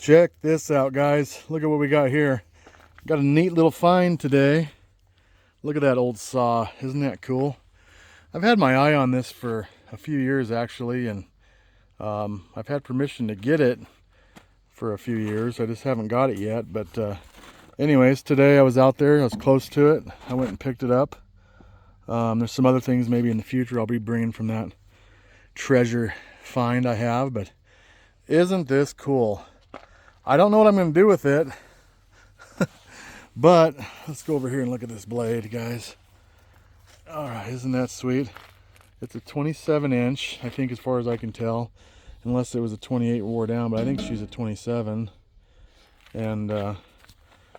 Check this out, guys. Look at what we got here. Got a neat little find today. Look at that old saw. Isn't that cool? I've had my eye on this for a few years actually, and I've had permission to get it for a few years. I just haven't got it yet. But anyways, today I was out there. I was close to it. I went and picked it up. There's some other things maybe in the future I'll be bringing from that treasure find I have, but isn't this cool? I don't know what I'm going to do with it, but let's go over here and look at this blade, guys. All right, isn't that sweet? It's a 27 inch, I think, as far as I can tell, unless it was a 28 wore down, but I think she's a 27. And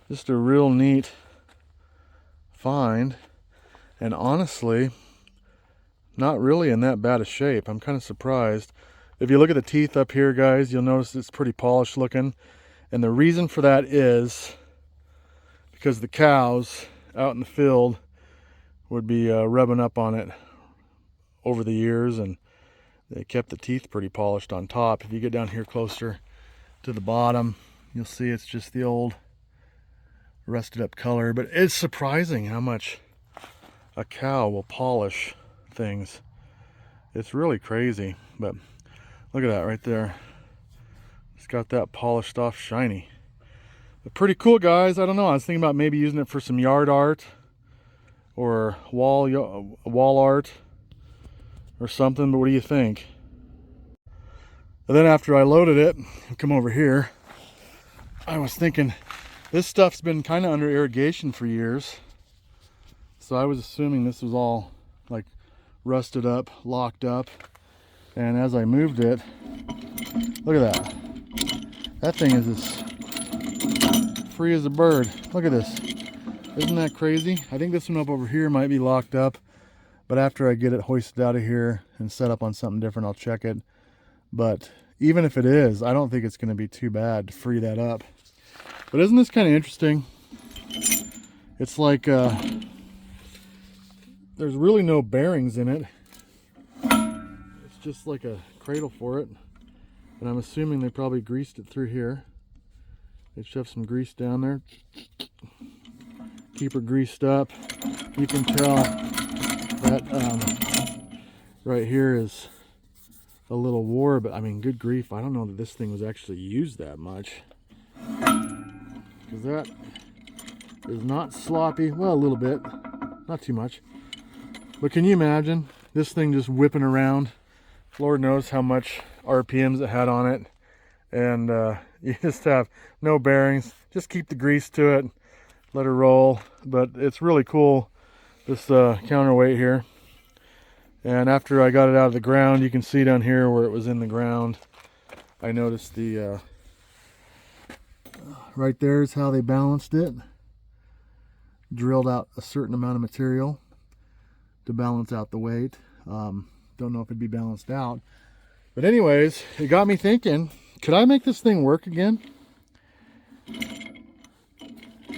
just a real neat find, and honestly, not really in that bad a shape. I'm kind of surprised. If you look at the teeth up here, guys, you'll notice it's pretty polished looking. And the reason for that is because the cows out in the field would be rubbing up on it over the years, and they kept the teeth pretty polished on top. If you get down here closer to the bottom, you'll see it's just the old rusted up color. But it's surprising how much a cow will polish things. It's really crazy. But look at that right there. It's got that polished off shiny. But pretty cool, guys. I don't know. I was thinking about maybe using it for some yard art or wall art or something. But what do you think? And then after I loaded it, come over here, I was thinking this stuff's been kind of under irrigation for years. So I was assuming this was all like rusted up, locked up. And as I moved it, look at that. That thing is as free as a bird. Look at this. Isn't that crazy? I think this one up over here might be locked up, but after I get it hoisted out of here and set up on something different, I'll check it. But even if it is, I don't think it's going to be too bad to free that up. But isn't this kind of interesting? It's like there's really no bearings in it. It's just like a cradle for it. And I'm assuming they probably greased it through here. They shoved some grease down there. Keep her greased up. You can tell that right here is a little wore, but I mean, good grief, I don't know that this thing was actually used that much. Because that is not sloppy. Well, a little bit, not too much. But can you imagine this thing just whipping around? Lord knows how much RPMs it had on it. And you just have no bearings. Just keep the grease to it. Let her roll. But it's really cool, this counterweight here. And after I got it out of the ground, you can see down here where it was in the ground, I noticed the right there is how they balanced it. Drilled out a certain amount of material to balance out the weight. Don't know if it'd be balanced out. But anyways, it got me thinking, could I make this thing work again?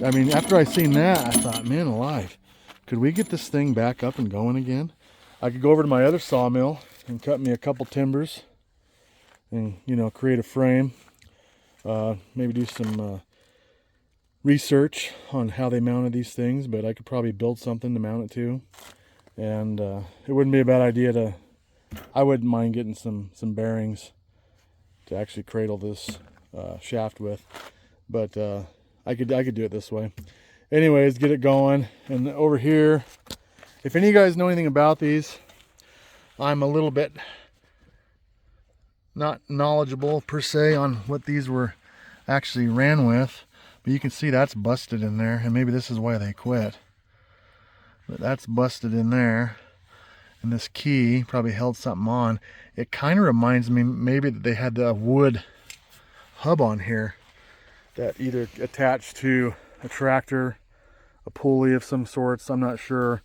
I mean, after I seen that, I thought, man alive, could we get this thing back up and going again? I could go over to my other sawmill and cut me a couple timbers and, you know, create a frame. Maybe do some research on how they mounted these things, but I could probably build something to mount it to. And it wouldn't be a bad idea to, I wouldn't mind getting some bearings to actually cradle this shaft with. But I could do it this way. Anyways, get it going. And over here, if any of you guys know anything about these, I'm a little bit not knowledgeable per se on what these were actually ran with. But you can see that's busted in there, and maybe this is why they quit. But that's busted in there, and this key probably held something on. It kind of reminds me maybe that they had the wood hub on here that either attached to a tractor, a pulley of some sorts, I'm not sure.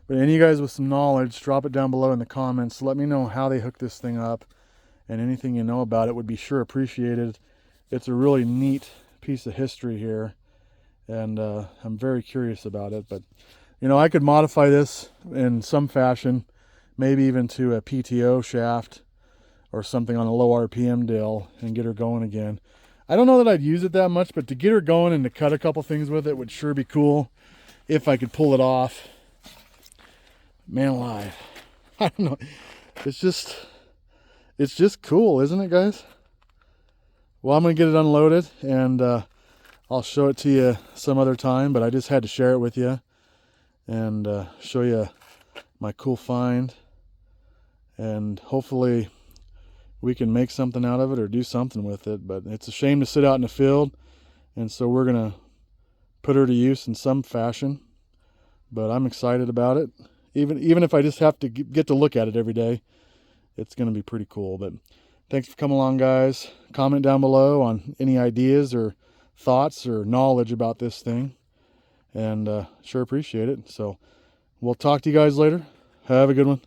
But any of you guys with some knowledge, drop it down below in the comments. Let me know how they hooked this thing up, and anything you know about it would be sure appreciated. It's a really neat piece of history here, and I'm very curious about it. But you know, I could modify this in some fashion, maybe even to a PTO shaft or something on a low RPM deal and get her going again. I don't know that I'd use it that much, but to get her going and to cut a couple things with it would sure be cool if I could pull it off. Man alive. I don't know. It's just cool, isn't it, guys? Well, I'm going to get it unloaded, and I'll show it to you some other time, but I just had to share it with you and show you my cool find. And hopefully we can make something out of it or do something with it. But it's a shame to sit out in the field, and so we're going to put her to use in some fashion. But I'm excited about it. Even if I just have to get to look at it every day, it's going to be pretty cool. But thanks for coming along, guys. Comment down below on any ideas or thoughts or knowledge about this thing, and sure appreciate it. So we'll talk to you guys later. Have a good one.